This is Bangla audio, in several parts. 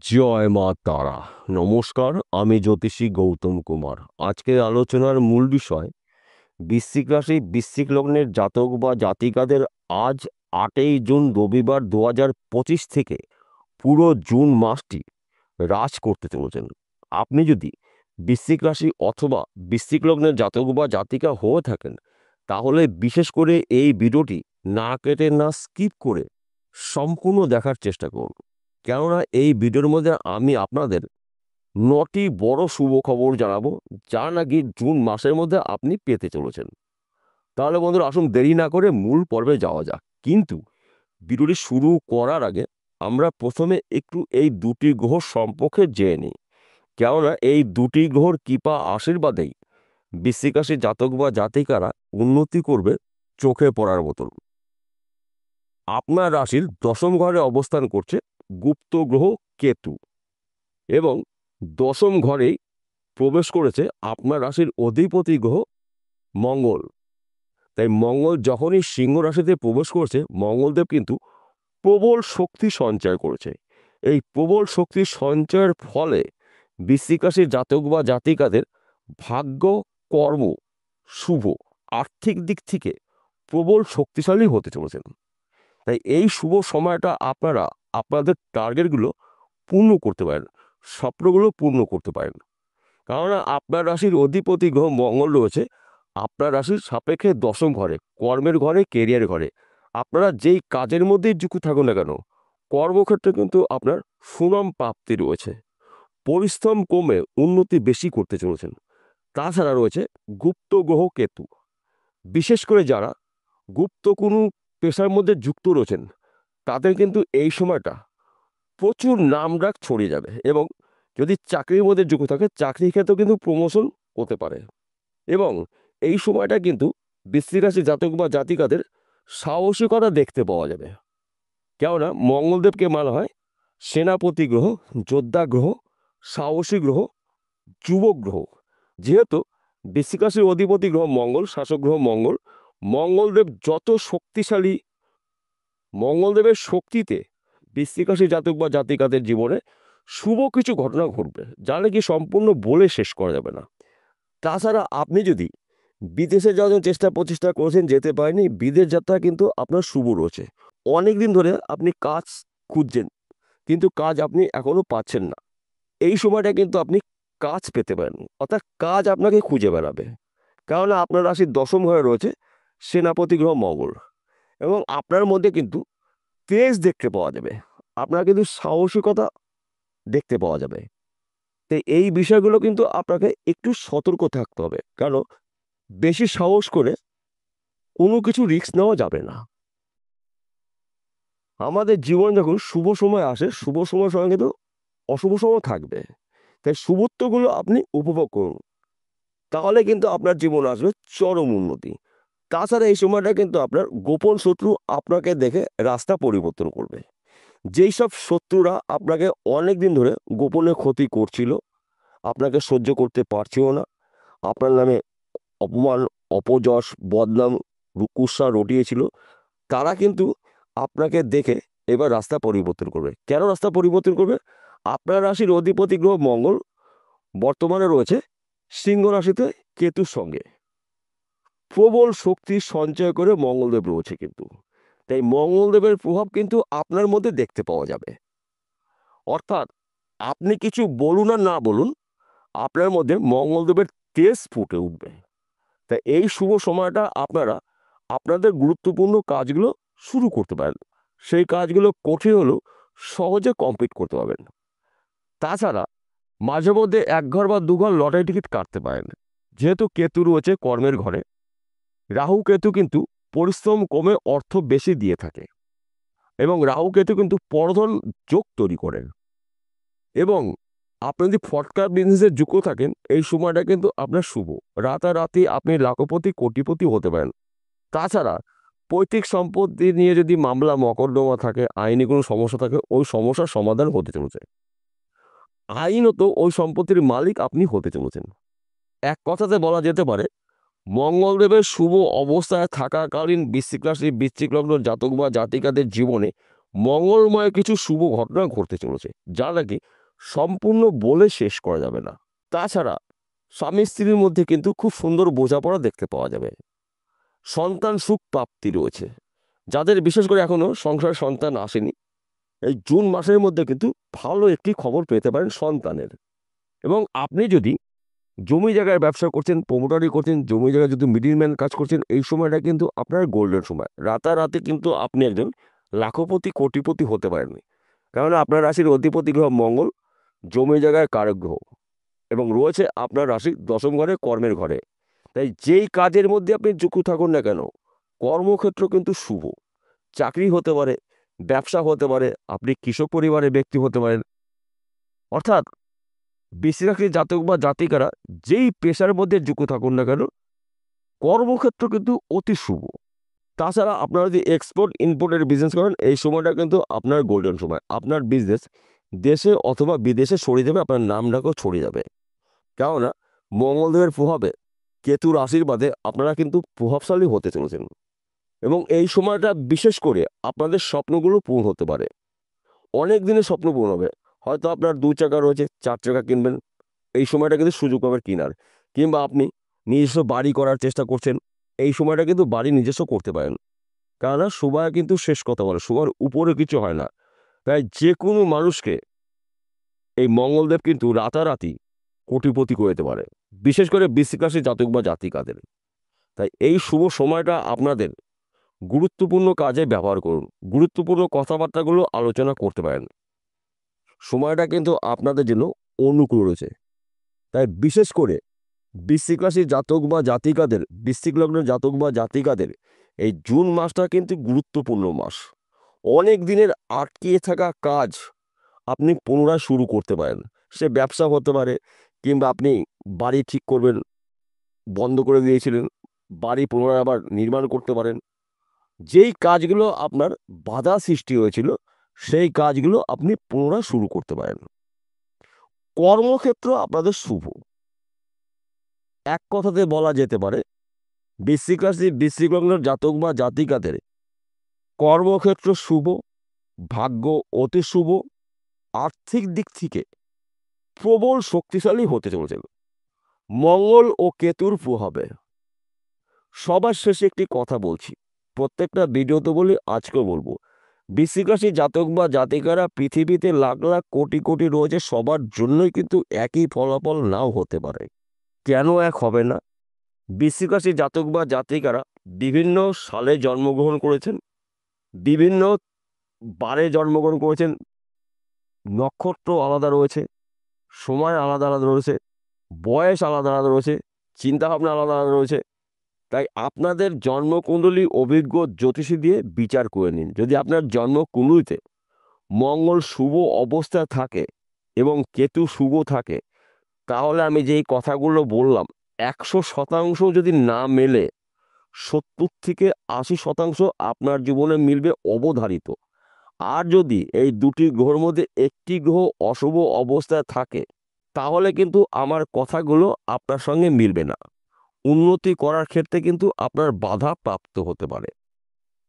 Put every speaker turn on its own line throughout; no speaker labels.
জয় মা তারা। নমস্কার, আমি জ্যোতিষী গৌতম কুমার। আজকের আলোচনার মূল বিষয় বৃশ্চিক রাশি বৃশ্চিক লগ্নের জাতক বা জাতিকাদের আজ 8ই জুন রবিবার 2025 থেকে পুরো জুন মাসটি রাজ করতে চলেছেন। আপনি যদি বৃশ্চিক রাশি অথবা বৃশ্চিক লগ্নের জাতক বা জাতিকা হয়ে থাকেন, তাহলে বিশেষ করে এই ভিডিওটি না কেটে না স্কিপ করে সম্পূর্ণ দেখার চেষ্টা করুন। কেননা এই ভিডিওর মধ্যে আমি আপনাদের 9টি বড় শুভ খবর জানাবো, যা নাকি জুন মাসের মধ্যে আপনি পেতে চলেছেন। তাহলে বন্ধুরা, আসুন দেরি না করে মূল পর্বে যাওয়া যাক। কিন্তু ভিডিওটি শুরু করার আগে আমরা প্রথমে একটু এই দুটি গ্রহ সম্পর্কে জেনে নিই। কেননা এই দুটি গ্রহর কৃপা আশীর্বাদেই বৃশ্চিক রাশির জাতক বা জাতিকারা উন্নতি করবে চোখে পড়ার মতন। আপনার রাশির দশম ঘরে অবস্থান করছে গুপ্ত গ্রহ কেতু, এবং দশম ঘরেই প্রবেশ করেছে আপনার রাশির অধিপতি গ্রহ মঙ্গল। তাই মঙ্গল যখনই সিংহ রাশিতে প্রবেশ করছে, মঙ্গলদেব কিন্তু প্রবল শক্তি সঞ্চয় করেছে। এই প্রবল শক্তি সঞ্চয়ের ফলে বৃশ্চিক রাশির জাতক বা জাতিকাদের ভাগ্য, কর্ম, শুভ, আর্থিক দিক থেকে প্রবল শক্তিশালী হতে চলেছেন। তাই এই শুভ সময়টা আপনারা আপনাদের টার্গেটগুলো পূর্ণ করতে পারেন, স্বপ্নগুলো পূর্ণ করতে পারেন। কেননা আপনার রাশির অধিপতি গ্রহ মঙ্গল রয়েছে আপনার রাশির সাপেক্ষে দশম ঘরে, কর্মের ঘরে, কেরিয়ার ঘরে। আপনারা যেই কাজের মধ্যেই যুক্ত থাকুন না কেন, কর্মক্ষেত্রে কিন্তু আপনার সুনাম প্রাপ্তি রয়েছে। পরিশ্রম কমে উন্নতি বেশি করতে চলেছেন। তাছাড়া রয়েছে গুপ্ত গ্রহ কেতু। বিশেষ করে যারা গুপ্ত কোনো পেশার মধ্যে যুক্ত রয়েছেন, তাদের কিন্তু এই সময়টা প্রচুর নামডাক ছড়িয়ে যাবে, এবং যদি চাকরির মধ্যে যুক্ত থাকে, চাকরির ক্ষেত্রেও কিন্তু প্রমোশন হতে পারে। এবং এই সময়টা কিন্তু বৃশ্চিক রাশি জাতক বা জাতিকাদের সাহসিকতা দেখতে পাওয়া যাবে। কেননা মঙ্গলদেবকে মানা হয় সেনাপতি গ্রহ, যোদ্ধা গ্রহ, সাহসী গ্রহ, যুবক গ্রহ। যেহেতু বৃশ্চিক রাশির অধিপতি গ্রহ মঙ্গল, শাসক গ্রহ মঙ্গল, মঙ্গলদেব যত শক্তিশালী, মঙ্গলদেবের শক্তিতে বৃশ্চিক রাশি জাতক বা জাতিকাদের জীবনে শুভ কিছু ঘটনা ঘটবে, যা নাকি সম্পূর্ণ বলে শেষ করা যাবে না। তাছাড়া আপনি যদি বিদেশে যাওয়ার চেষ্টা প্রচেষ্টা করেছেন, যেতে পারেনি, বিদেশ যাত্রা কিন্তু আপনার শুভ রয়েছে। অনেক দিন ধরে আপনি কাজ খুঁজছেন, কিন্তু কাজ আপনি এখনো পাচ্ছেন না। এই সময়টা কিন্তু আপনি কাজ পেতে পারেন, অর্থাৎ কাজ আপনাকে খুঁজে বেড়াবে। কেননা আপনার রাশির দশম ঘরে রয়েছে সেনাপতি গ্রহ মঙ্গল, এবং আপনার মধ্যে কিন্তু তেজ দেখতে পাওয়া যাবে, আপনার কিন্তু সাহসিকতা দেখতে পাওয়া যাবে। তো এই বিষয়গুলো কিন্তু আপনাকে একটু সতর্ক থাকতে হবে, কারণ বেশি সাহস করে কোনো কিছু রিস্ক নেওয়া যাবে না। আমাদের জীবনে যখন শুভ সময় আসে, শুভ সময়ের সঙ্গে কিন্তু অশুভ সময় থাকবে। তাই শুভত্বগুলো আপনি উপভোগ করুন, তাহলে কিন্তু আপনার জীবন আসবে চরম উন্নতি। তাছাড়া এই সময়টা কিন্তু আপনার গোপন শত্রু আপনাকে দেখে রাস্তা পরিবর্তন করবে। যেই সব শত্রুরা আপনাকে অনেক দিন ধরে গোপনে ক্ষতি করছিল, আপনাকে সহ্য করতে পারছিল না, আপনার নামে অপমান, অপযশ, বদনাম, কুৎসা রটিয়েছিল, তারা কিন্তু আপনাকে দেখে এবার রাস্তা পরিবর্তন করবে। কেন রাস্তা পরিবর্তন করবে? আপনার রাশির অধিপতি গ্রহ মঙ্গল বর্তমানে রয়েছে সিংহ রাশিতে কেতুর সঙ্গে, প্রবল শক্তি সঞ্চয় করে মঙ্গলদেব রয়েছে কিন্তু। তাই মঙ্গলদেবের প্রভাব কিন্তু আপনার মধ্যে দেখতে পাওয়া যাবে। অর্থাৎ আপনি কিছু বলুন আর না বলুন, আপনার মধ্যে মঙ্গলদেবের তেজ ফুটে উঠবে। তাই এই শুভ সময়টা আপনারা আপনাদের গুরুত্বপূর্ণ কাজগুলো শুরু করতে পারেন। সেই কাজগুলো কঠিন হলেও সহজে কমপ্লিট করতে পারবেন। তাছাড়া মাঝে মধ্যে এক ঘর বা দু ঘর লটারি টিকিট কাটতে পারেন। যেহেতু কেতু রয়েছে কর্মের ঘরে, রাহু কেতু কিন্তু পরিশ্রম কমে অর্থ বেশি দিয়ে থাকে, এবং রাহু কেতু কিন্তু পরধন যোগ তৈরি করেন। এবং আপনি যদি ফটকার বিজনেসে যুক্ত থাকেন, এই সময়টা কিন্তু আপনার শুভ। রাতারাতি আপনি লাখপতি, কোটিপতি হতে পারেন। তাছাড়া পৈতৃক সম্পত্তি নিয়ে যদি মামলা মকদ্দমা থাকে, আইনি কোনো সমস্যা থাকে, ওই সমস্যার সমাধান হতে চলেছে। আইনত ওই সম্পত্তির মালিক আপনি হতে চলেছেন। এক কথাতে বলা যেতে পারে, মঙ্গলদেবের শুভ অবস্থায় থাকাকালীন বৃশ্চিক রাশি বৃশ্চিক লগ্ন জাতক বা জাতিকাদের জীবনে মঙ্গলময় কিছু শুভ ঘটনা ঘটতে চলেছে, যা নাকি সম্পূর্ণ বলে শেষ করা যাবে না। তাছাড়া স্বামী স্ত্রীর মধ্যে কিন্তু খুব সুন্দর বোঝাপড়া দেখতে পাওয়া যাবে। সন্তান সুখ প্রাপ্তি রয়েছে। যাদের বিশেষ করে এখনো সংসারে সন্তান আসেনি, এই জুন মাসের মধ্যে কিন্তু ভালো একটি খবর পেতে পারেন সন্তানের। এবং আপনি যদি জমি জায়গায় ব্যবসা করছেন, প্রমোটারি করছেন, জমি জায়গায় যদি মিডিলম্যান কাজ করছেন, এই সময়টা কিন্তু আপনার গোল্ডেন সময়। রাতারাতি কিন্তু আপনি একজন লাখপতি কোটিপতি হতে পারেন, কারণ আপনার রাশির অধিপতি গ্রহ মঙ্গল জমি জায়গায় কারক গ্রহ এবং রয়েছে আপনার রাশি দশম ঘরে, কর্মের ঘরে। তাই যেই কাজের মধ্যে আপনি যুক্ত থাকুন না কেন, কর্মক্ষেত্র কিন্তু শুভ। চাকরি হতে পারে, ব্যবসা হতে পারে, আপনি কৃষক পরিবারের ব্যক্তি হতে পারেন। অর্থাৎ বৃশ্চিক রাশির জাতক বা জাতিকারা যেই পেশার মধ্যে যুক্ত থাকুন না কেন, কর্মক্ষেত্র কিন্তু অতি শুভ। তাছাড়া আপনারা যদি এক্সপোর্ট ইম্পোর্টের বিজনেস করেন, এই সময়টা কিন্তু আপনার গোল্ডেন সময়। আপনার বিজনেস দেশে অথবা বিদেশে ছড়িয়ে যাবে, আপনার নামটাকেও ছড়িয়ে যাবে। কেননা মঙ্গলদেবের প্রভাবে, কেতুর আশীর্বাদে আপনারা কিন্তু প্রভাবশালী হতে চলেছেন এবং এই সময়টা বিশেষ করে আপনাদের স্বপ্নগুলো পূরণ হতে পারে। অনেক দিনের স্বপ্ন পূরণ হবে। হয়তো আপনার 2 চাকা রয়েছে, 4 চাকা কিনবেন, এই সময়টা কিন্তু সুযোগ পাবেন কেনার। কিংবা আপনি নিজস্ব বাড়ি করার চেষ্টা করছেন, এই সময়টা কিন্তু বাড়ি নিজস্ব করতে পারেন। কেননা সময় কিন্তু শেষ কথা বলে, সময়ের উপরে কিছু হয় না। তাই যে কোনো মানুষকে এই মঙ্গলদেব কিন্তু রাতারাতি কোটিপতি করে দিতে পারে, বিশেষ করে বৃশ্চিক রাশির জাতক বা জাতিকাদের। তাই এই শুভ সময়টা আপনাদের গুরুত্বপূর্ণ কাজে ব্যবহার করুন, গুরুত্বপূর্ণ কথাবার্তাগুলো আলোচনা করতে পারেন। সময়টা কিন্তু আপনাদের জন্য অনুকূল রয়েছে। তাই বিশেষ করে বৃশ্চিক রাশির জাতক বা জাতিকাদের, বৃশ্চিক লগ্নের জাতক বা জাতিকাদের এই জুন মাসটা কিন্তু গুরুত্বপূর্ণ মাস। অনেক দিনের আটকিয়ে থাকা কাজ আপনি পুনরায় শুরু করতে পারেন। সে ব্যবসা হতে পারে, কিংবা আপনি বাড়ি ঠিক করবেন, বন্ধ করে দিয়েছিলেন, বাড়ি পুনরায় আবার নির্মাণ করতে পারেন। যেই কাজগুলো আপনার বাধা সৃষ্টি হয়েছিল, সেই কাজগুলো আপনি পুনরায় শুরু করতে পারেন। কর্মক্ষেত্র আপনাদের শুভ। এক কথাতে বলা যেতে পারে বৃশ্চিক রাশি, বৃশ্চিক লগ্নের জাতক বা জাতিকাদের কর্মক্ষেত্র শুভ, ভাগ্য অতি শুভ, আর্থিক দিক থেকে প্রবল শক্তিশালী হতে চলেছে মঙ্গল ও কেতুর প্রভাবে। সবার শেষে একটি কথা বলছি, প্রত্যেকটা ভিডিওতে বলি, আজকেও বলবো, বৃশ্চিক রাশি জাতক বা জাতিকারা পৃথিবীতে লাখ লাখ কোটি কোটি রয়েছে, সবার জন্যই কিন্তু একই ফলাফল নাও হতে পারে। কেন এক হবে না? বৃশ্চিক রাশি জাতক বা জাতিকারা বিভিন্ন সালে জন্মগ্রহণ করেছেন, বিভিন্ন বারে জন্মগ্রহণ করেছেন, নক্ষত্র আলাদা রয়েছে, সময় আলাদা আলাদা রয়েছে, বয়স আলাদা আলাদা রয়েছে, চিন্তাভাবনা আলাদা আলাদা রয়েছে। তাই আপনাদের জন্মকুণ্ডলী অভিজ্ঞ জ্যোতিষী দিয়ে বিচার করে নিন। যদি আপনার জন্মকুণ্ডলিতে মঙ্গল শুভ অবস্থায় থাকে এবং কেতু শুভ থাকে, তাহলে আমি যেই কথাগুলো বললাম 100% যদি না মেলে, 70 থেকে 80% আপনার জীবনে মিলবে অবধারিত। আর যদি এই দুটি গ্রহের মধ্যে একটি গ্রহ অশুভ অবস্থায় থাকে, তাহলে কিন্তু আমার কথাগুলো আপনার সঙ্গে মিলবে না। উন্নতি করার ক্ষেত্রে কিন্তু আপনার বাধা প্রাপ্ত হতে পারে।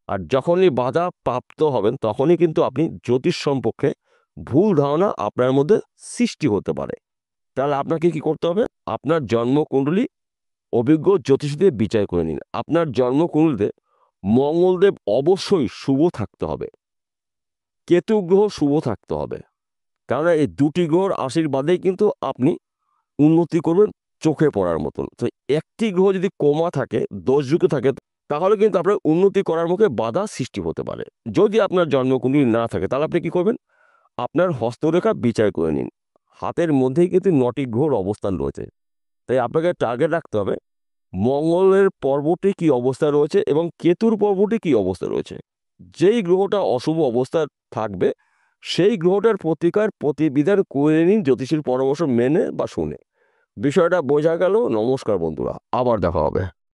আর যখনই বাধা প্রাপ্ত হবেন, তখনই কিন্তু আপনি জ্যোতিষ সম্পর্কে ভুল ধারণা আপনার মধ্যে সৃষ্টি হতে পারে। তাহলে আপনাকে কি করতে হবে? আপনার জন্মকুণ্ডলী অভিজ্ঞ জ্যোতিষ দিয়ে বিচার করে নিন। আপনার জন্মকুণ্ডলীতে মঙ্গলদেব অবশ্যই শুভ থাকতে হবে, কেতু গ্রহ শুভ থাকতে হবে। কারণ এই দুটি গ্রহর আশীর্বাদেই কিন্তু আপনি উন্নতি করবেন চোখে পড়ার মতন। তো একটি গ্রহ যদি কমা থাকে, দোষযুক্ত থাকে, তাহলে কিন্তু আপনার উন্নতি করার মুখে বাধা সৃষ্টি হতে পারে। যদি আপনার জন্মকুণ্ডলী না থাকে, তাহলে আপনি কি করবেন? আপনার হস্তরেখা বিচার করে নিন। হাতের মধ্যেই কিন্তু 9টি গ্রহর অবস্থান রয়েছে। তাই আপনাকে টার্গেট রাখতে হবে মঙ্গলের পর্বটি কি অবস্থা রয়েছে এবং কেতুর পর্বটি কি অবস্থা রয়েছে। যেই গ্রহটা অশুভ অবস্থায় থাকবে, সেই গ্রহটার প্রতিকার প্রতিবিধান করে নিন জ্যোতিষীর পরামর্শ মেনে বা শুনে। বিষয়টা বোঝা গেল? নমস্কার বন্ধুরা, আবার দেখা হবে।